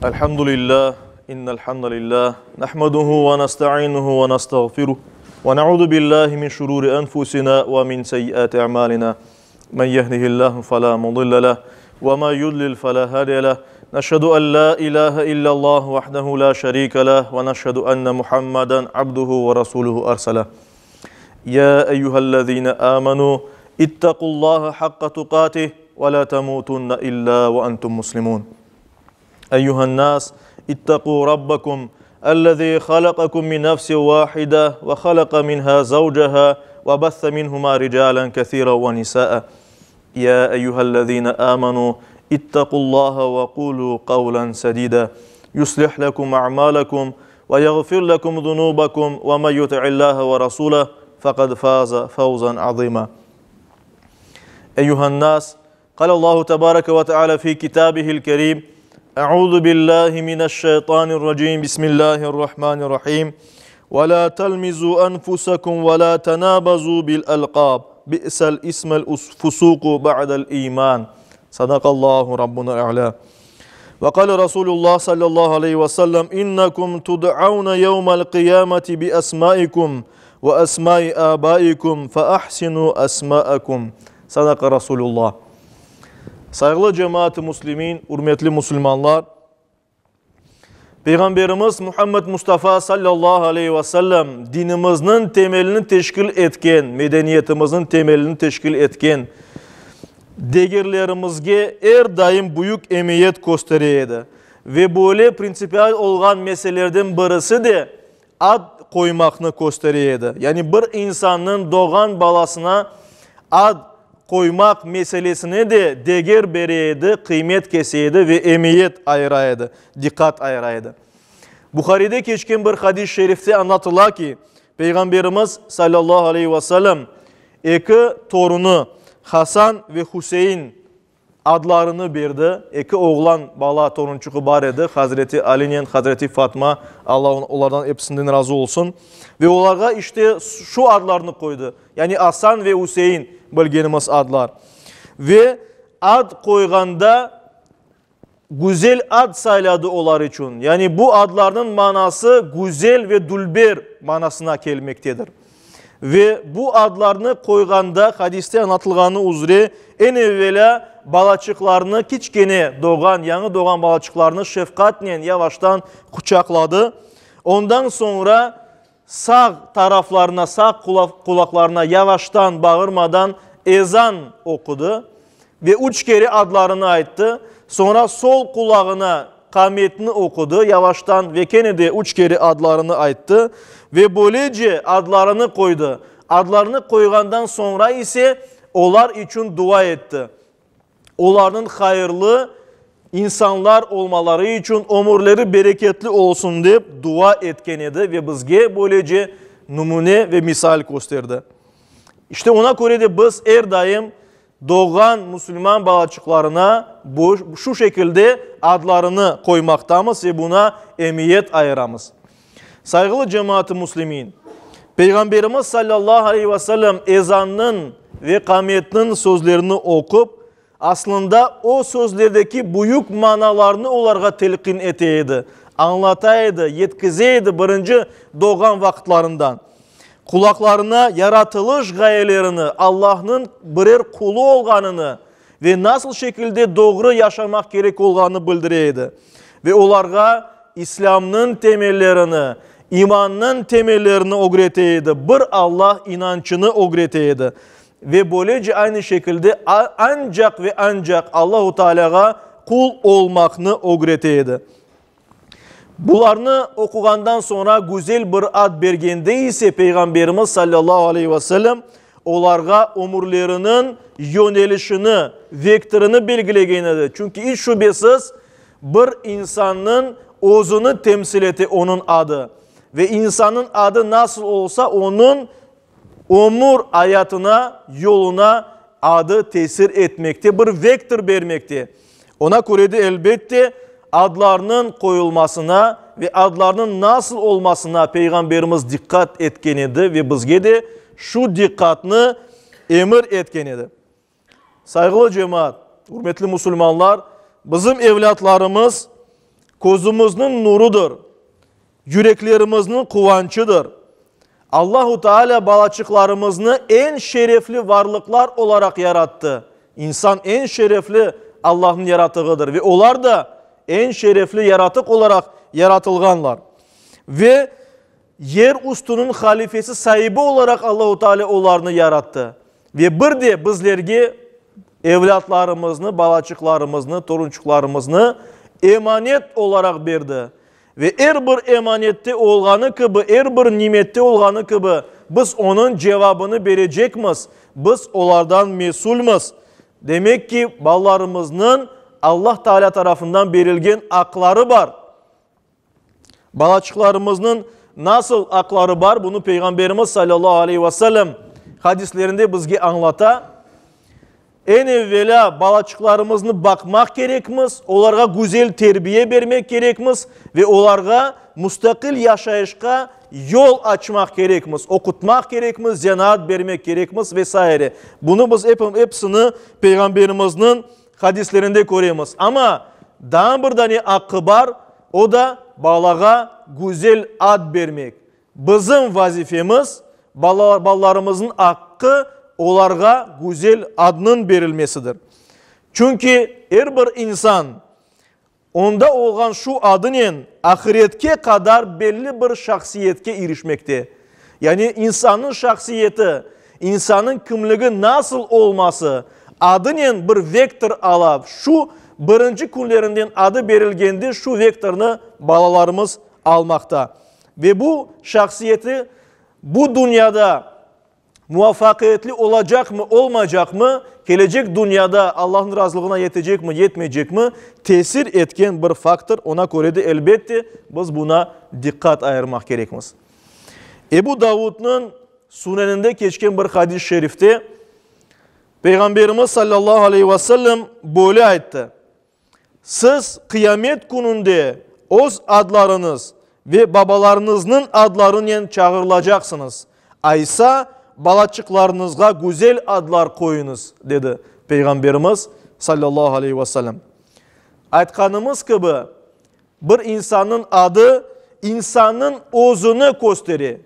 Elhamdülillah, innel hamdülillah, nahmaduhu ve nesta'inuhu ve nestağfiruh ve na'udhu billahi min şururi enfusina ve min seyyiati a'malina. Men yehdihillahu fela mudille leh ve men yudlil fela hadiye leh. Neşhedü en la ilahe illallah vahdehu la şerike leh ve neşhedü enne Muhammeden abduhu ve resuluhu erseleh. Ya eyyühellezine amenu ittaqullaha hakka tuqatih ve la temutunne illa ve entum muslimun. أيها الناس اتقوا ربكم الذي خلقكم من نفس واحدة وخلق منها زوجها وبث منهما رجالا كثيرا ونساء يا أيها الذين آمنوا اتقوا الله وقولوا قولا سديدا يصلح لكم أعمالكم ويغفر لكم ذنوبكم ومن يطع الله ورسوله فقد فاز فوزا عظيما أيها الناس قال الله تبارك وتعالى في كتابه الكريم أعوذ بالله من الشيطان الرجيم بسم الله الرحمن الرحيم ولا تلمزوا أنفسكم ولا تنابزوا بالألقاب بئس الاسم الفسوق بعد الإيمان صدق الله ربنا الأعلى وقال رسول الله صلى الله عليه وسلم إنكم تدعون يوم القيامة بأسمائكم وأسماء آبائكم فأحسنوا أسماءكم صدق رسول الله. Saygılı cemaat-i Müslümin, hürmetli Müslümanlar, Peygamberimiz Muhammed Mustafa sallallahu aleyhi ve sellem dinimizin temelini teşkil etken, medeniyetimizin temelini teşkil etken değerlerimizge her daim büyük emniyet gösteriydi. Ve böyle prinsipal olan meselelerden birisi de ad koymakını gösteriydi. Yani bir insanın doğan balasına ad koymak meselesine de değer beriydi, kıymet kesiydi ve emniyet ayıraydı, dikkat ayıraydı. Bukhari'de geçken bir hadis-i şerifte anlatılar ki Peygamberimiz sallallahu aleyhi ve sellem iki torunu Hasan ve Hüseyin adlarını verdi. İki oğlan bala torunçuğu var idi. Hazreti Ali'nin, Hazreti Fatma, Allah onlardan hepsinden razı olsun. Ve onlara işte şu adlarını koydu. Yani Hasan ve Hüseyin bildiğimiz adlar. Ve ad koyganda güzel ad sayladı onlar için. Yani bu adların manası güzel ve dülber manasına gelmektedir. Ve bu adlarını koyganda hadiste anlatılganı üzere en evvela balaçıklarını kiçkene doğan, yanı doğan balaçıklarını şefkatle yavaştan kucakladı. Ondan sonra sağ taraflarına, sağ kulaklarına yavaştan bağırmadan ezan okudu. Ve üç kere adlarını ayıttı. Sonra sol kulağına kametini okudu. Yavaştan ve gene de üç kere adlarını ayıttı. Ve böylece adlarını koydu. Adlarını koygandan sonra ise onlar için dua etti. Onların hayırlı insanlar olmaları için ömürleri bereketli olsun deyip dua etken idi ve bizge böylece numune ve misal gösterdi. İşte ona göre de biz her daim doğan Müslüman balaçıklarına şu şekilde adlarını koymaktamız ve buna emniyet ayıramız. Saygılı cemaat-i Müslümin, Peygamberimiz sallallahu aleyhi ve sellem ezanın ve kametinin sözlerini okup aslında o sözlerdeki büyük manalarını onlara telkin eteydi, anlataydı, yetkizeydi birinci doğan vaktlarından. Kulaklarına yaratılış gayelerini, Allah'ın birer kulu olganını ve nasıl şekilde doğru yaşamak gerek olganını bildireydi. Ve onlara İslam'ın temellerini, imanın temellerini öğreteydi. Bir Allah inancını öğreteydi. Ve böylece aynı şekilde ancak ve ancak Allahu Teala'ya kul olmakını öğreteydi. Bunlarını okugandan sonra güzel bir ad bergende ise Peygamberimiz sallallahu aleyhi ve sellem onlara ömürlerinin yönelişini, vektörünü belgileyenidir. Çünkü hiç şüphesiz bir insanın özünü temsil eti onun adı. Ve insanın adı nasıl olsa onun ömür hayatına, yoluna adı tesir etmekte, bir vektör vermekte. Ona göre de elbette adlarının koyulmasına ve adlarının nasıl olmasına Peygamberimiz dikkat etkenidir ve bizge de şu dikkatini emir etkenidir. Saygılı cemaat, hürmetli Müslümanlar, bizim evlatlarımız Kozumuzun nurudur. Yüreklerimizin kuvancıdır. Allahu Teala balaçıklarımızı en şerefli varlıklar olarak yarattı. İnsan en şerefli Allah'ın yaratığıdır ve onlar da en şerefli yaratık olarak yaratılganlar. Ve yer ustunun halifesi sahibi olarak Allahu Teala onlarını yarattı. Ve bir de bizlerge evlatlarımızı, balaçıklarımızı, torunçuklarımızı emanet olarak verdi. Ve her bir emanette olganı gibi, her bir nimette olganı gibi biz onun cevabını verecekmiz. Biz onlardan mesulmuz. Demek ki ballarımızın Allah Teala tarafından verilgen akları var. Balaçıklarımızın nasıl akları var? Bunu Peygamberimiz sallallahu aleyhi ve sellem hadislerinde bizge anlata. En evvela balaçıklarımızı bakmak gerekmiz, onlara güzel terbiye vermek gerekmiz ve onlara müstakil yaşayışka yol açmak gerekmiz, okutmak gerekmiz, cennet vermek gerekmiz vesaire. Bunu biz hepsini Peygamberimizin hadislerinde görüyoruz. Ama daha bir tane hakkı var, o da balağa güzel ad vermek. Bizim vazifemiz ballarımızın hakkı onlara güzel adının verilmesidir. Çünkü her bir insan onda olan şu adının ahiretke kadar belli bir şahsiyetke erişmekte. Yani insanın şahsiyeti, insanın kimliği nasıl olması adının bir vektör alıp şu birinci günlerinden adı verilgendi şu vektörünü balalarımız almakta. Ve bu şahsiyeti bu dünyada muvaffakiyetli olacak mı, olmayacak mı, gelecek dünyada Allah'ın razılığına yetecek mi, yetmeyecek mi, tesir etken bir faktör. Ona göre de elbette biz buna dikkat ayırmak gerekmez. Ebu Davud'un Suneninde geçen bir hadis-i şerifte Peygamberimiz sallallahu aleyhi ve sellem böyle ayette. Siz kıyamet gününde öz adlarınız ve babalarınızın adlarını çağırılacaksınız. Aysa balaçıklarınızga güzel adlar koyunuz dedi Peygamberimiz sallallahu aleyhi ve sellem. Aytkanımız gibi bir insanın adı insanın özünü gösterir.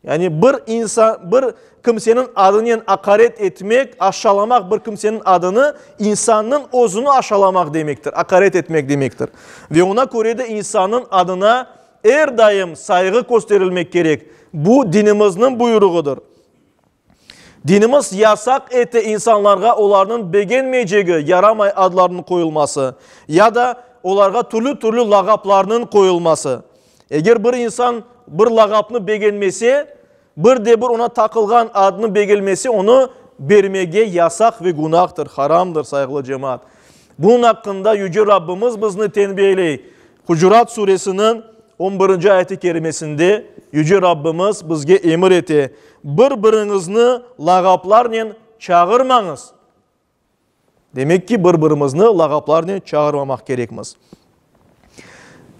Yani bir kimsenin adını hakaret etmek, aşağılamak bir kimsenin adını insanın özünü aşağılamak demektir. Hakaret etmek demektir. Ve ona göre de insanın adına her daim saygı gösterilmek gerek. Bu dinimizin buyruğudur. Dinimiz yasak etti insanlarga onların beğenmeyeceği yaramay adlarının koyulması ya da onlarga türlü lagaplarının koyulması. Eğer bir insan bir lagapını beğenmesi, bir de bir ona takılgan adını beğenmesi onu vermeye yasak ve günahtır, haramdır saygılı cemaat. Bunun hakkında Yüce Rabbimiz bizni tenbihley. Hucurat suresinin 11. ayeti kerimesinde Yüce Rabbimiz bizge emir etti. Bir-birinizni lagaplarla çağırmanız. Demek ki bir-birimizni lagaplarla çağırmamak gerekmez.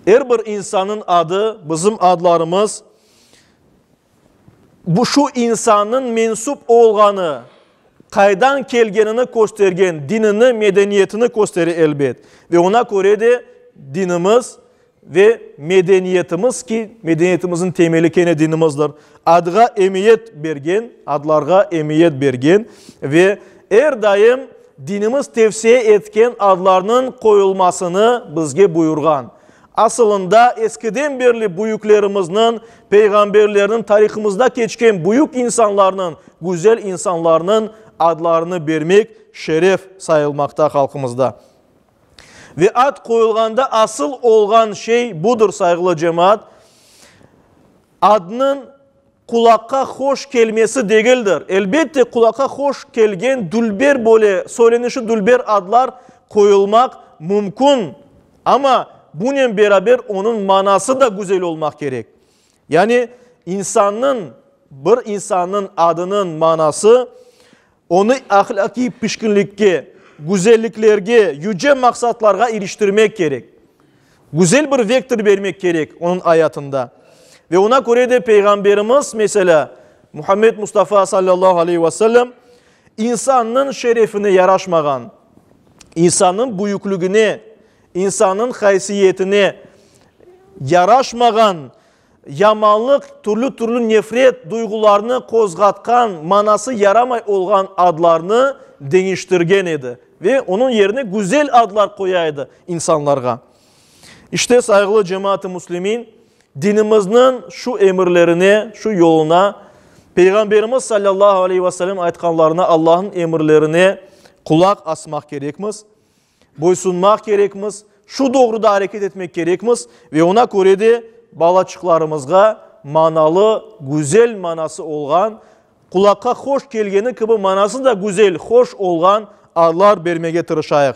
Her bir insanın adı, bizim adlarımız, bu şu insanın mensup olganı, kaydan kelgenini göstergen, dinini, medeniyetini gösterir elbet. Ve ona göre de dinimiz ve medeniyetimiz ki medeniyetimizin temeli kene dinimizdir. Adga emiyet bergen, adlarga emiyet bergen ve her daim dinimiz tevsiye etken adlarının koyulmasını bizge buyurgan. Aslında eskiden beri büyüklerimizin, peygamberlerinin tarihimizde geçken büyük insanların, güzel insanların adlarını vermek şeref sayılmakta halkımızda. Ve ad koyulganda asıl olgan şey budur saygılı cemaat. Adının kulakka hoş kelmesi değildir. Elbette kulakka hoş kelgen dülber böyle söylenişi dülber adlar koyulmak mümkün. Ama bununla beraber onun manası da güzel olmak gerek. Yani bir insanın adının manası onu ahlaki pişkinlikке, güzelliklerge, yüce maksatlarga eriştirmek gerek. Güzel bir vektör vermek gerek onun hayatında. Ve ona göre de Peygamberimiz mesela Muhammed Mustafa sallallahu aleyhi ve sellem insanın şerefine yaraşmagan, insanın büyüklüğüne, insanın haysiyetine, yaraşmagan, yamanlık, türlü nefret duygularını kozgatkan, manası yaramay olgan adlarını değiştirgen edi. Ve onun yerine güzel adlar koyaydı insanlarga. İşte saygılı cemaat-i muslimin, dinimizin şu emirlerine, şu yoluna, Peygamberimiz sallallahu aleyhi ve sellem aytkanlarına, Allah'ın emirlerine kulak asmak gerekmiz, boysunmak gerekmiz, şu doğruda hareket etmek gerekmiz ve ona göre de balaçıklarımızga manalı, güzel manası olgan, kulakka hoş gelgeni gibi manası da güzel, hoş olgan adlar vermeye tırışayıq.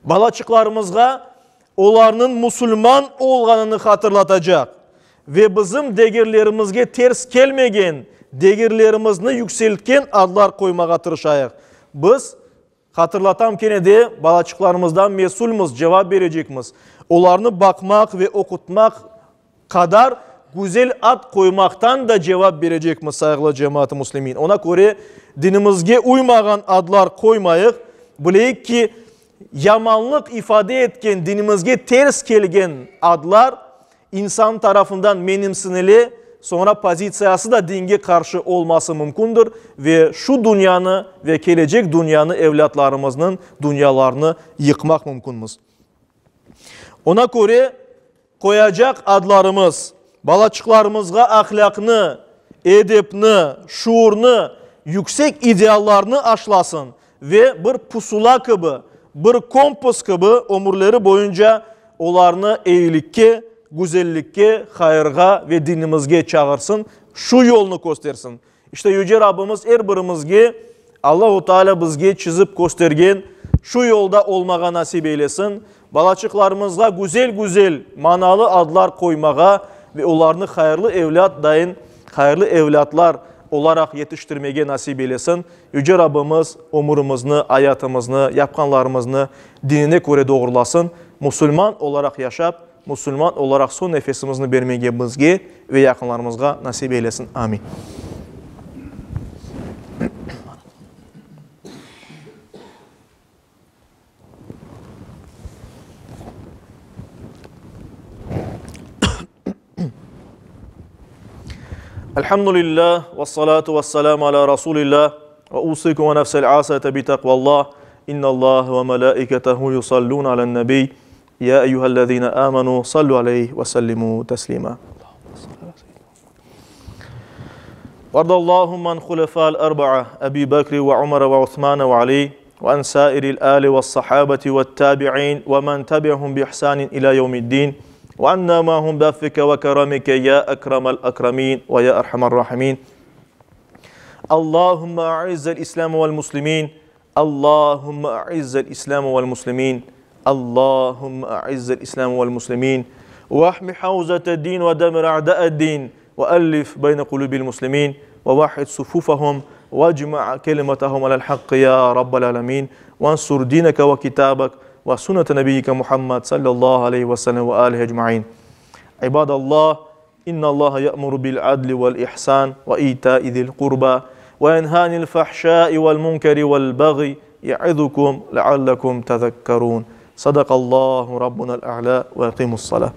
Balaçıklarımızga onların Müslüman olganını hatırlatacak ve bizim değerlerimizge ters gelmegen, değerlerimizni yükseltken adlar koymağa tırışayıq. Biz hatırlatam kene de balaçıklarımızdan mesulmuz, cevap verecekmiz. Onlarını bakmak ve okutmak kadar güzel ad koymaktan da cevap verecekmiz saygılı cemaat-i muslimin. Ona göre dinimizge uymagan adlar koymayıq. Bileyik ki yamanlık ifade etken, dinimizge ters gelgen adlar insan tarafından menimsinili, sonra pozisiyası da dinge karşı olması mümkündür ve şu dünyanı ve gelecek dünyanı evlatlarımızın dünyalarını yıkmak mümkünmüz. Ona göre koyacak adlarımız balaçıklarımızga ahlakını, edepni, şuurunu, yüksek ideallarını aşlasın ve bir pusula gibi, bir kompas gibi ömürleri boyunca onlarını iyilikке, güzellikке, hayırga ve dinimizge çağırsın, şu yolunu göstersin. İşte Yüce Rabbimiz her birimizge Allah-u Teala bizge çizip göstergen şu yolda olmağa nasip eylesin. Balaçıklarımızga güzel manalı adlar koymağa ve onlarını hayırlı evlat dayın, hayırlı evlatlar olarak yetiştirmeye nasip eylesin. Yüce Rabbimiz umurumuzni, hayatımızını, yapkanlarımızını dinine göre doğrulasın. Müslüman olarak yaşap, Müslüman olarak son nefesimizni vermeye bizge ve yakınlarımızga nasip eylesin. Amin. Elhamdülillah ve salatu ve selamu ala Resulillah ve usikum ve nefsel asate bi takvallah. İnna Allah ve melaiketehu yusallun alen nebi. Ya eyyühellezine amenu sallu aleyhi ve sellimu teslima. Vardallahum man khulefa'l arba'a Ebi Bekri ve Umar ve Uthman ve Ali ve en sairil ali ve sahabeti ve tabi'in ve men tabi'hum bi ihsanin ila yevmiddin. وأنا معهم بأفك وكرمك يا أكرم الأكرمين ويا أرحم الراحمين. اللهم أعز الإسلام والمسلمين. اللهم أعز الإسلام والمسلمين. اللهم أعز الإسلام والمسلمين. واحمي حوزة الدين ودمر أعداء الدين وألف بين قلوب المسلمين ووحد صفوفهم واجمع كلمتهم على الحق يا رب العالمين. وانصر دينك وكتابك وسنة نبيك محمد صلى الله عليه وسلم وآله أجمعين. عباد الله إن الله يأمر بالعدل والإحسان وإيتاء ذي القربى وينهى عن الفحشاء والمنكر والبغي يعظكم لعلكم تذكرون. صدق الله ربنا الأعلى ويقيم الصلاة.